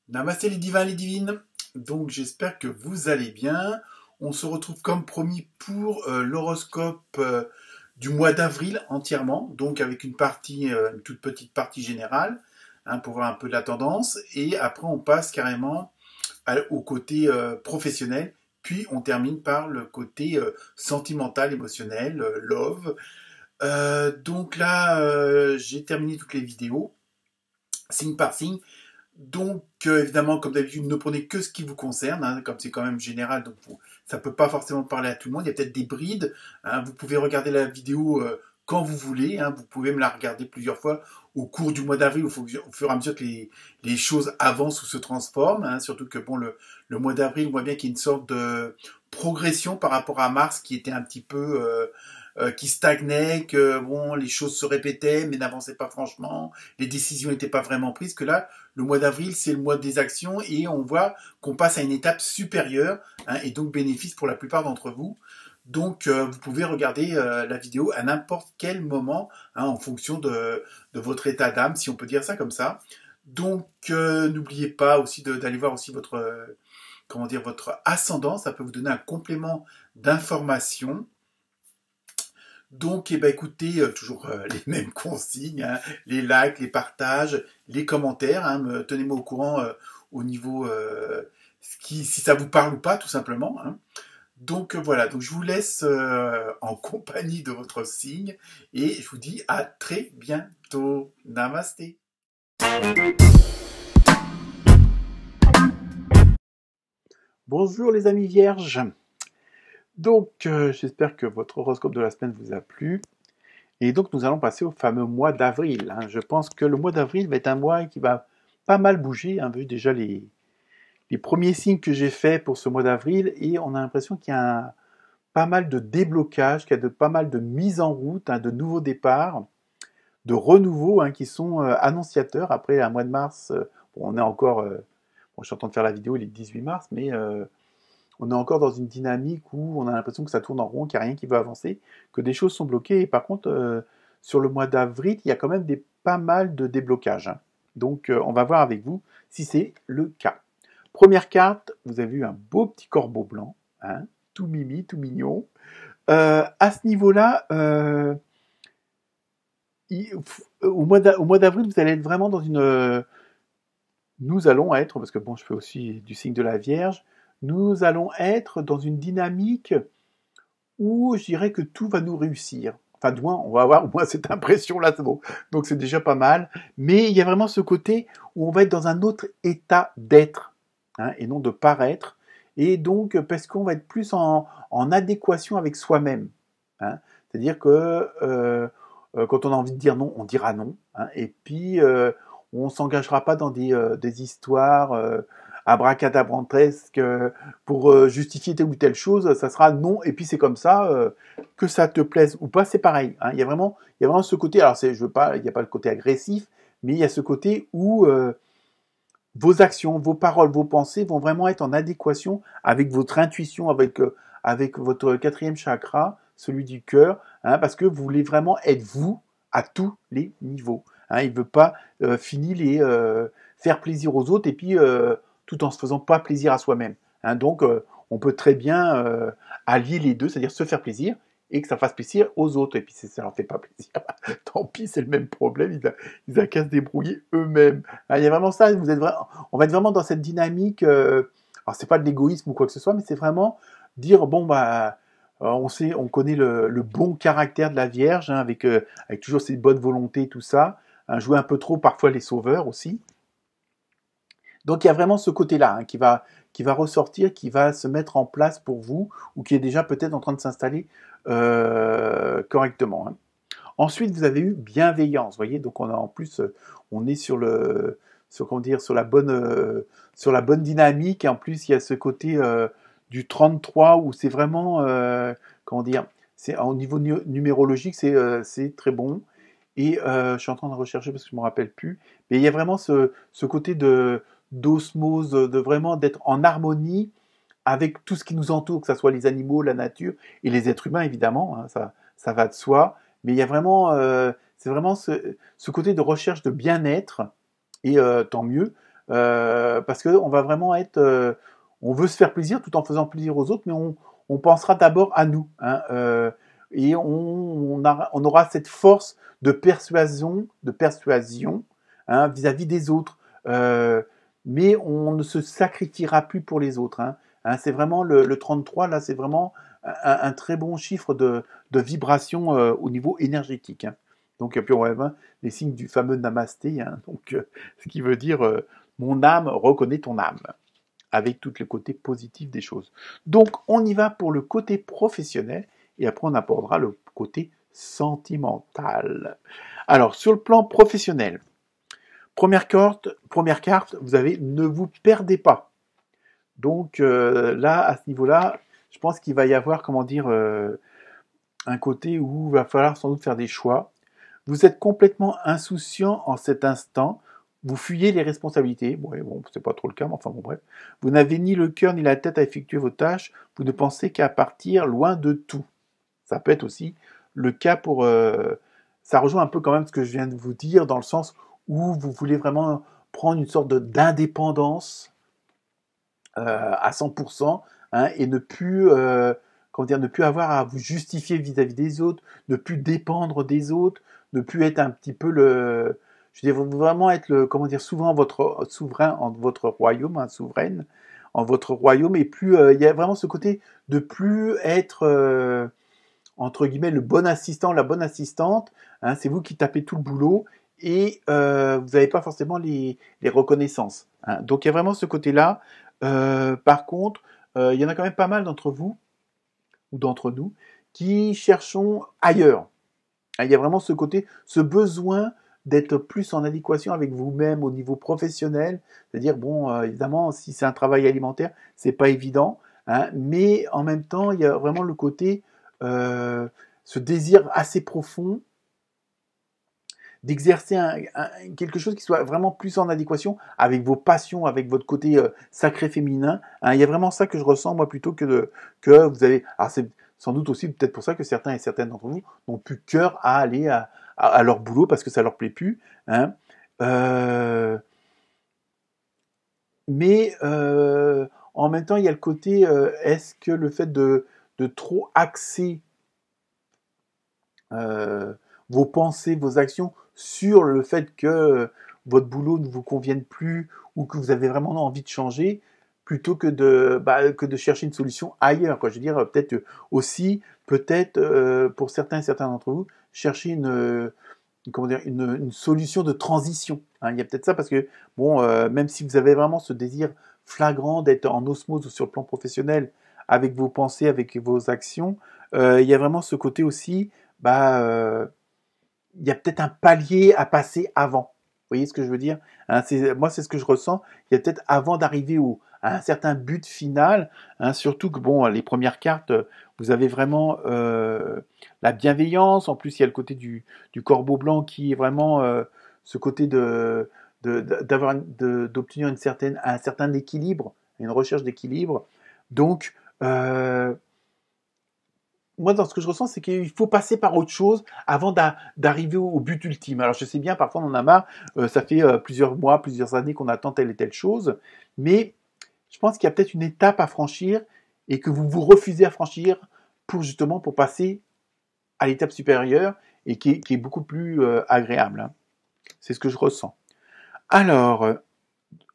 Namasté les divins, les divines. Donc j'espère que vous allez bien. On se retrouve comme promis pour l'horoscope du mois d'avril entièrement. Donc avec une partie, une toute petite partie générale, pour voir un peu la tendance. Et après on passe carrément au côté professionnel. Puis on termine par le côté sentimental, émotionnel, love. Donc là, j'ai terminé toutes les vidéos, signe par signe. Donc, évidemment, comme d'habitude, ne prenez que ce qui vous concerne, comme c'est quand même général, donc ça ne peut pas forcément parler à tout le monde. Il y a peut-être des brides. Vous pouvez regarder la vidéo quand vous voulez. Vous pouvez me la regarder plusieurs fois au cours du mois d'avril, au fur et à mesure que les choses avancent ou se transforment. Surtout que bon, le mois d'avril, on voit bien qu'il y a une sorte de progression par rapport à mars qui était un petit peu... qui stagnait, que bon, les choses se répétaient mais n'avançaient pas franchement, les décisions n'étaient pas vraiment prises, que là, le mois d'avril, c'est le mois des actions et on voit qu'on passe à une étape supérieure et donc bénéfice pour la plupart d'entre vous. Donc, vous pouvez regarder la vidéo à n'importe quel moment en fonction de votre état d'âme, si on peut dire ça comme ça. Donc, n'oubliez pas aussi d'aller voir aussi votre, votre ascendant. Ça peut vous donner un complément d'information. Donc, écoutez, toujours les mêmes consignes, les likes, les partages, les commentaires. Tenez-moi au courant au niveau si ça vous parle ou pas, tout simplement. Donc voilà, donc je vous laisse en compagnie de votre signe et je vous dis à très bientôt. Namasté. Bonjour les amis vierges. Donc, j'espère que votre horoscope de la semaine vous a plu. Et donc, nous allons passer au fameux mois d'avril. Je pense que le mois d'avril va être un mois qui va pas mal bouger. Vu déjà les premiers signes que j'ai faits pour ce mois d'avril. Et on a l'impression qu'il y a pas mal de déblocage, qu'il y a pas mal de mise en route, de nouveaux départs, de renouveaux qui sont annonciateurs. Après un mois de mars, on est encore... je suis en train de faire la vidéo, il est 18 mars, mais... on est encore dans une dynamique où on a l'impression que ça tourne en rond, qu'il n'y a rien qui veut avancer, que des choses sont bloquées. Et par contre, sur le mois d'avril, il y a quand même pas mal de déblocages. Donc, on va voir avec vous si c'est le cas. Première carte, vous avez eu un beau petit corbeau blanc, tout mimi, tout mignon. À ce niveau-là, au mois d'avril, vous allez être vraiment dans une... nous allons être, parce que bon, je fais aussi du signe de la Vierge, nous allons être dans une dynamique où je dirais que tout va nous réussir. Enfin, du moins, on va avoir au moins cette impression-là, c'est bon. Donc c'est déjà pas mal. Mais il y a vraiment ce côté où on va être dans un autre état d'être, et non de paraître. Et donc, parce qu'on va être plus en adéquation avec soi-même. C'est-à-dire que quand on a envie de dire non, on dira non. Et puis, on ne s'engagera pas dans des histoires... abracadabrantesque pour justifier telle ou telle chose, ça sera non, et puis c'est comme ça, que ça te plaise ou pas, c'est pareil. Il y a vraiment ce côté, alors il n'y a pas le côté agressif, mais il y a ce côté où vos actions, vos paroles, vos pensées vont vraiment être en adéquation avec votre intuition, avec votre quatrième chakra, celui du cœur, parce que vous voulez vraiment être vous à tous les niveaux. Il ne veut pas faire plaisir aux autres, et puis tout en se faisant pas plaisir à soi-même. Donc, on peut très bien allier les deux, c'est-à-dire se faire plaisir et que ça fasse plaisir aux autres. Et puis, si ça leur fait pas plaisir, tant pis, c'est le même problème, ils ont qu'à se débrouiller eux-mêmes. Il y a vraiment ça, on va être vraiment dans cette dynamique, alors c'est pas de l'égoïsme ou quoi que ce soit, mais c'est vraiment dire, bon, on connaît le bon caractère de la Vierge, avec toujours ses bonnes volontés, tout ça, jouer un peu trop parfois les sauveurs aussi. Donc il y a vraiment ce côté-là qui va ressortir, qui va se mettre en place pour vous, ou qui est déjà peut-être en train de s'installer correctement. Ensuite, vous avez eu bienveillance, vous voyez, donc on est sur la bonne dynamique, et en plus il y a ce côté du 33 où c'est vraiment, c'est au niveau numérologique, c'est très bon. Et je suis en train de rechercher parce que je ne me rappelle plus, mais il y a vraiment ce côté d'osmose, de vraiment d'être en harmonie avec tout ce qui nous entoure, que ce soit les animaux, la nature et les êtres humains, évidemment, hein, ça va de soi. Mais il y a vraiment, c'est vraiment ce côté de recherche de bien-être, et tant mieux, parce qu'on va vraiment être, on veut se faire plaisir tout en faisant plaisir aux autres, mais on pensera d'abord à nous, hein, et on aura cette force de persuasion, hein, vis-à-vis des autres. Mais on ne se sacrifiera plus pour les autres. Hein. Hein, c'est vraiment le 33, là, c'est vraiment un très bon chiffre de vibration au niveau énergétique. Hein. Donc, puis on va les signes du fameux namasté, hein, donc, ce qui veut dire mon âme reconnaît ton âme, avec tout le côté positif des choses. Donc, on y va pour le côté professionnel, et après on abordera le côté sentimental. Alors, sur le plan professionnel, première carte, vous avez ne vous perdez pas. Donc là, à ce niveau-là, je pense qu'il va y avoir, comment dire, un côté où il va falloir sans doute faire des choix. Vous êtes complètement insouciant en cet instant. Vous fuyez les responsabilités. Bon, c'est pas trop le cas, mais enfin bon, bref. Vous n'avez ni le cœur ni la tête à effectuer vos tâches. Vous ne pensez qu'à partir loin de tout. Ça peut être aussi le cas pour... ça rejoint un peu quand même ce que je viens de vous dire, dans le sens où vous voulez vraiment prendre une sorte d'indépendance à 100%, hein, et ne plus, comment dire, ne plus avoir à vous justifier vis-à-vis des autres, ne plus dépendre des autres, ne plus être un petit peu je veux dire, vraiment être comment dire, souvent votre souverain en votre royaume, hein, souveraine en votre royaume, et plus, il y a vraiment ce côté de plus être, entre guillemets, le bon assistant, la bonne assistante, hein, c'est vous qui tapez tout le boulot, et vous n'avez pas forcément les reconnaissances. Hein. Donc il y a vraiment ce côté-là. Par contre, il y en a quand même pas mal d'entre vous, ou d'entre nous, qui cherchons ailleurs. Hein, il y a vraiment ce côté, ce besoin d'être plus en adéquation avec vous-même au niveau professionnel. C'est-à-dire, bon, évidemment, si c'est un travail alimentaire, c'est pas évident, hein, mais en même temps, il y a vraiment le côté, ce désir assez profond d'exercer quelque chose qui soit vraiment plus en adéquation avec vos passions, avec votre côté sacré féminin. Hein, il y a vraiment ça que je ressens, moi, plutôt que vous avez... Alors, c'est sans doute aussi peut-être pour ça que certains et certaines d'entre vous n'ont plus cœur à aller à leur boulot parce que ça leur plaît plus. Hein. Mais en même temps, il y a le côté, est-ce que le fait de trop axer vos pensées, vos actions sur le fait que votre boulot ne vous convienne plus ou que vous avez vraiment envie de changer, plutôt que que de chercher une solution ailleurs. Quoi. Je veux dire, peut-être aussi, pour certains et certains d'entre vous, chercher comment dire, une solution de transition. Hein. Il y a peut-être ça parce que, bon, même si vous avez vraiment ce désir flagrant d'être en osmose sur le plan professionnel avec vos pensées, avec vos actions, il y a vraiment ce côté aussi, il y a peut-être un palier à passer avant. Vous voyez ce que je veux dire? Hein, moi, c'est ce que je ressens. Il y a peut-être avant d'arriver à un certain but final, hein, surtout que bon, les premières cartes, vous avez vraiment la bienveillance. En plus, il y a le côté du corbeau blanc qui est vraiment ce côté d'obtenir un certain équilibre, une recherche d'équilibre. Donc, moi, dans ce que je ressens, c'est qu'il faut passer par autre chose avant d'arriver au but ultime. Alors, je sais bien, parfois, on en a marre. Ça fait plusieurs mois, plusieurs années qu'on attend telle et telle chose. Mais je pense qu'il y a peut-être une étape à franchir et que vous vous refusez à franchir pour passer à l'étape supérieure et qui est beaucoup plus agréable. Hein. C'est ce que je ressens. Alors,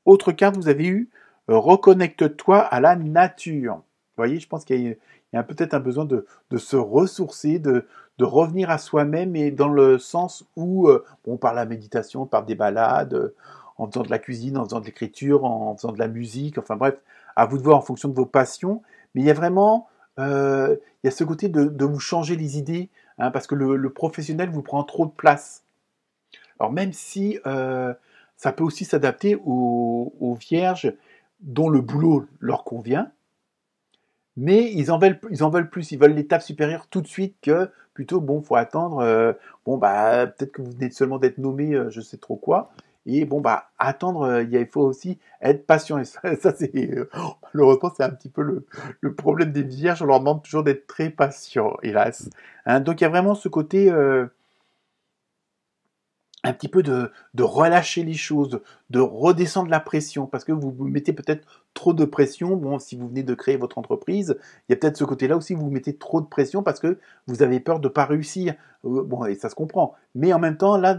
autre carte, vous avez eu reconnecte-toi à la nature. Vous voyez, je pense qu'il y a peut-être un besoin de se ressourcer, de revenir à soi-même, et dans le sens où, bon, par la méditation, par des balades, en faisant de la cuisine, en faisant de l'écriture, en faisant de la musique, enfin bref, à vous de voir en fonction de vos passions. Mais il y a vraiment, il y a ce côté de vous changer les idées, hein, parce que le professionnel vous prend trop de place. Alors même si ça peut aussi s'adapter aux vierges dont le boulot leur convient, mais ils en veulent plus, ils veulent l'étape supérieure tout de suite, que plutôt, bon, faut attendre, peut-être que vous venez seulement d'être nommé, je sais trop quoi, Et bon, bah, attendre, il faut aussi être patient. Et ça c'est, malheureusement, c'est un petit peu le problème des vierges. On leur demande toujours d'être très patients, hélas. Hein, donc, il y a vraiment ce côté, un petit peu de relâcher les choses, de redescendre la pression, parce que vous vous mettez peut-être trop de pression. Bon, si vous venez de créer votre entreprise, il y a peut-être ce côté-là aussi, vous mettez trop de pression parce que vous avez peur de ne pas réussir. Bon, et ça se comprend. Mais en même temps, là,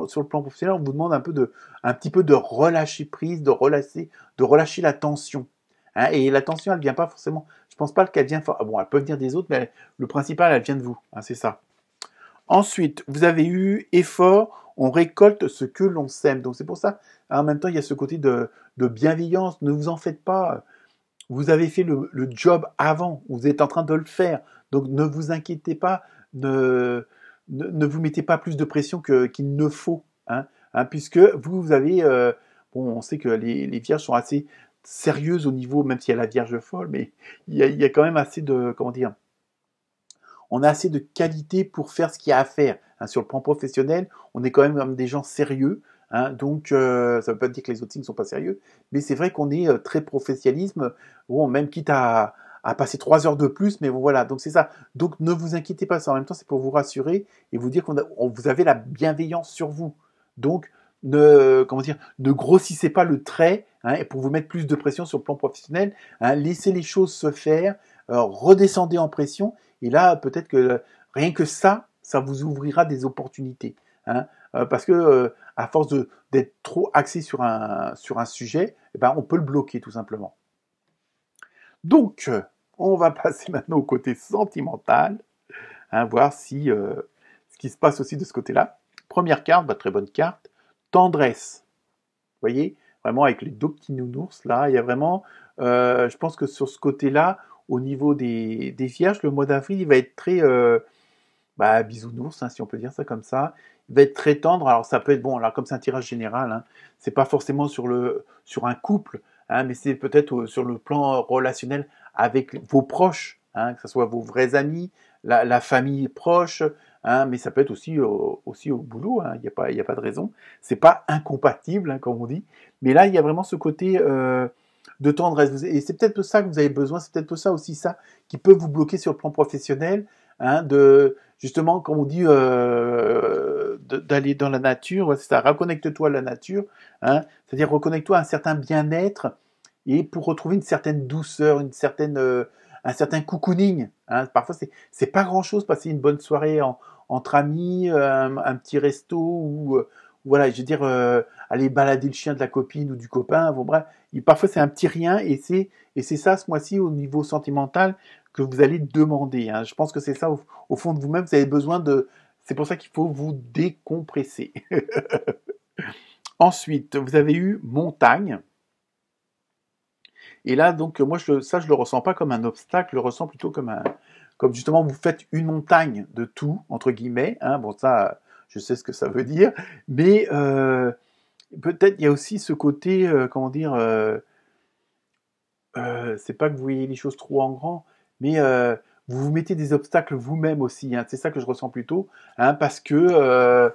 sur le plan professionnel, on vous demande un petit peu de relâcher prise, de relâcher la tension. Hein, et la tension, elle vient pas forcément. Je pense pas qu'elle vient. Bon, elle peut venir des autres, mais le principal, elle vient de vous. Hein, c'est ça. Ensuite, vous avez eu effort, on récolte ce que l'on sème. Donc c'est pour ça, hein, en même temps, il y a ce côté de bienveillance. Ne vous en faites pas. Vous avez fait le job avant. Vous êtes en train de le faire. Donc ne vous inquiétez pas. Ne vous mettez pas plus de pression qu'il ne faut. Hein, puisque vous avez... bon, on sait que les vierges sont assez sérieuses au niveau, même s'il y a la vierge folle, mais il y a quand même assez de... Comment dire, on a assez de qualité pour faire ce qu'il y a à faire. Hein, sur le plan professionnel, on est quand même comme des gens sérieux. Hein, donc, ça ne veut pas dire que les autres signes ne sont pas sérieux, mais c'est vrai qu'on est très professionnalisme, bon, même quitte à passer 3 heures de plus, mais bon, voilà, donc c'est ça. Donc, ne vous inquiétez pas, ça en même temps, c'est pour vous rassurer et vous dire vous avez la bienveillance sur vous. Donc, comment dire, ne grossissez pas le trait, hein, et pour vous mettre plus de pression sur le plan professionnel. Hein, laissez les choses se faire, redescendez en pression et là, peut-être que rien que ça vous ouvrira des opportunités. Hein, parce que à force d'être trop axé sur un sujet, eh ben, on peut le bloquer tout simplement. Donc, on va passer maintenant au côté sentimental, hein, voir si ce qui se passe aussi de ce côté-là. Première carte, très bonne carte, tendresse. Vous voyez, vraiment avec les deux petits nounours, là, il y a vraiment, je pense que sur ce côté-là, au niveau des vierges, le mois d'avril, il va être très bisounours, hein, si on peut dire ça comme ça. Il va être très tendre. Alors ça peut être bon, là comme c'est un tirage général, hein, c'est pas forcément sur un couple, hein, mais c'est peut-être sur le plan relationnel avec vos proches, hein, que ce soit vos vrais amis, la famille proche, hein, mais ça peut être aussi au boulot. Hein, il y a pas de raison. C'est pas incompatible, hein, comme on dit. Mais là, il y a vraiment ce côté de tendresse. Et c'est peut-être ça que vous avez besoin. C'est peut-être ça aussi ça qui peut vous bloquer sur le plan professionnel. Hein, justement, comme on dit, d'aller dans la nature, ouais, c'est ça, reconnecte-toi à la nature, hein, c'est-à-dire reconnecte-toi à un certain bien-être et pour retrouver une certaine douceur, un certain cocooning. Hein. Parfois, c'est pas grand-chose, passer une bonne soirée entre amis, un petit resto ou voilà, je veux dire, aller balader le chien de la copine ou du copain. Bon, bref, parfois c'est un petit rien et c'est ça ce mois-ci au niveau sentimental que vous allez demander. Hein. Je pense que c'est ça au fond de vous-même. Vous avez besoin de. C'est pour ça qu'il faut vous décompresser. Ensuite, vous avez eu montagne. Et là, donc, moi, je le ressens pas comme un obstacle, je le ressens plutôt comme justement, vous faites une montagne de tout, entre guillemets. Hein. Bon, ça, je sais ce que ça veut dire. Mais peut-être il y a aussi ce côté, comment dire, c'est pas que vous voyez les choses trop en grand, mais vous vous mettez des obstacles vous-même aussi. Hein. C'est ça que je ressens plutôt, hein, parce que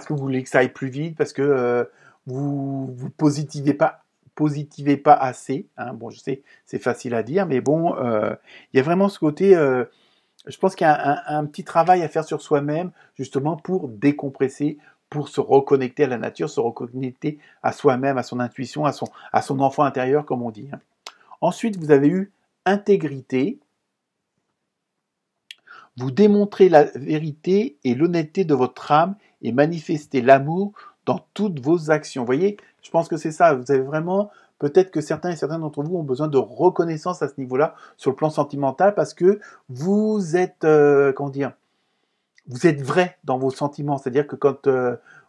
vous voulez que ça aille plus vite, parce que vous positivez pas assez. Hein. Bon, je sais, c'est facile à dire, mais bon, il y a vraiment ce côté. Je pense qu'il y a un petit travail à faire sur soi-même, justement pour décompresser, pour se reconnecter à la nature, se reconnecter à soi-même, à son intuition, à son enfant intérieur, comme on dit. Hein. Ensuite, vous avez eu intégrité. Vous démontrez la vérité et l'honnêteté de votre âme et manifestez l'amour dans toutes vos actions. Vous voyez, je pense que c'est ça. Vous avez vraiment, peut-être que certains et certaines d'entre vous ont besoin de reconnaissance à ce niveau-là, sur le plan sentimental, parce que vous êtes, comment dire, vous êtes vrai dans vos sentiments. C'est-à-dire que quand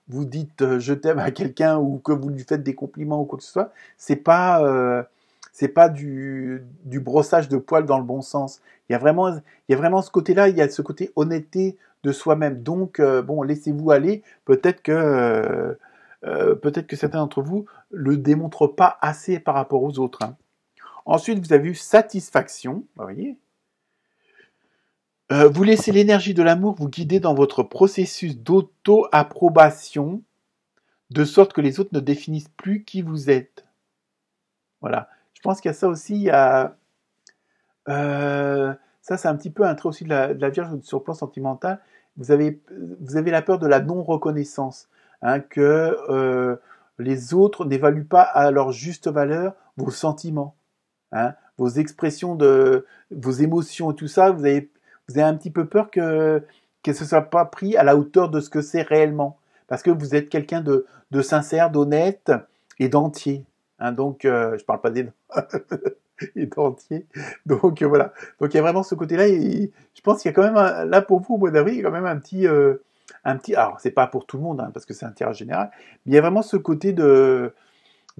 vous dites je t'aime à quelqu'un ou que vous lui faites des compliments ou quoi que ce soit, c'est pas du brossage de poils dans le bon sens. Il y a vraiment ce côté-là, il y a ce côté honnêteté de soi-même. Donc, bon, laissez-vous aller. Peut-être que certains d'entre vous le démontrent pas assez par rapport aux autres. Hein. Ensuite, vous avez eu satisfaction. Vous voyez, vous laissez l'énergie de l'amour vous guider dans votre processus d'auto-approbation de sorte que les autres ne définissent plus qui vous êtes. Voilà. Je pense qu'il y a ça aussi, il y a... ça, c'est un petit peu un trait aussi de la Vierge sur le plan sentimental. Vous avez, vous avez la peur de la non-reconnaissance, hein, que les autres n'évaluent pas à leur juste valeur vos sentiments, hein, vos expressions de vos émotions et tout ça. Vous avez un petit peu peur que ce soit pas pris à la hauteur de ce que c'est réellement, parce que vous êtes quelqu'un de sincère, d'honnête et d'entier. Hein, donc, je parle pas des est entier. Donc voilà. Donc il y a vraiment ce côté-là. Et je pense qu'il y a quand même là pour vous au mois d'avril, il y a quand même un petit. Alors c'est pas pour tout le monde hein, parce que c'est un tirage général, mais il y a vraiment ce côté de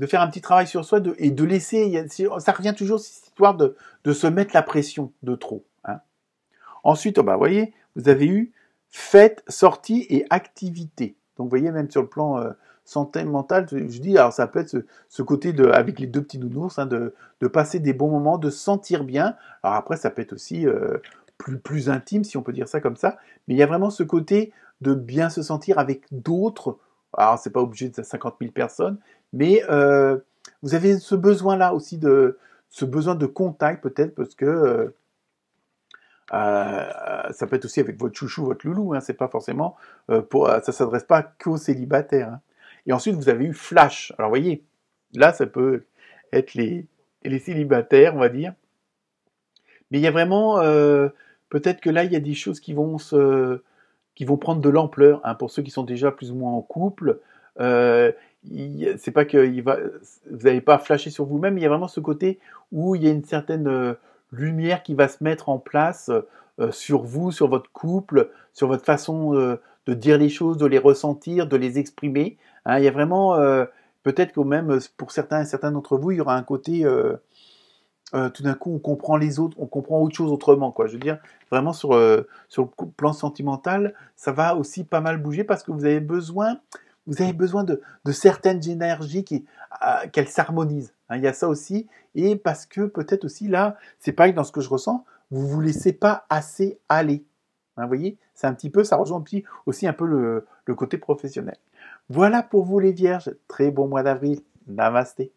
faire un petit travail sur soi et de laisser. Ça revient toujours cette histoire de se mettre la pression de trop. Hein. Ensuite, bah, vous voyez, vous avez eu fête, sortie et activité. Donc, vous voyez, même sur le plan santé mentale, je dis, alors ça peut être ce côté avec les deux petits nounours, hein, de passer des bons moments, de se sentir bien. Alors après, ça peut être aussi plus intime, si on peut dire ça comme ça. Mais il y a vraiment ce côté de bien se sentir avec d'autres. Alors, c'est pas obligé de 50 000 personnes, mais vous avez ce besoin-là aussi ce besoin de contact peut-être parce que ça peut être aussi avec votre chouchou, votre loulou. Hein, c'est pas forcément ça s'adresse pas qu'aux célibataires. Hein. Et ensuite, vous avez eu Flash. Alors, vous voyez, là, ça peut être les célibataires, on va dire. Mais il y a vraiment, peut-être que là, il y a des choses qui vont prendre de l'ampleur. Hein, pour ceux qui sont déjà plus ou moins en couple, c'est pas que vous n'avez pas flashé sur vous-même. Mais il y a vraiment ce côté où il y a une certaine lumière qui va se mettre en place sur vous, sur votre couple, sur votre façon de dire les choses, de les ressentir, de les exprimer. Hein, il y a vraiment, peut-être que même pour certains d'entre vous, il y aura un côté, tout d'un coup, on comprend les autres, on comprend autre chose autrement, quoi. Je veux dire, vraiment sur le plan sentimental, ça va aussi pas mal bouger parce que vous avez besoin de certaines énergies qu'elles s'harmonisent. Hein, il y a ça aussi, et parce que peut-être aussi là, c'est pareil dans ce que je ressens, vous vous laissez pas assez aller. Hein, vous voyez, c'est un petit peu, ça rejoint aussi un peu le côté professionnel. Voilà pour vous les vierges, très bon mois d'avril, namasté.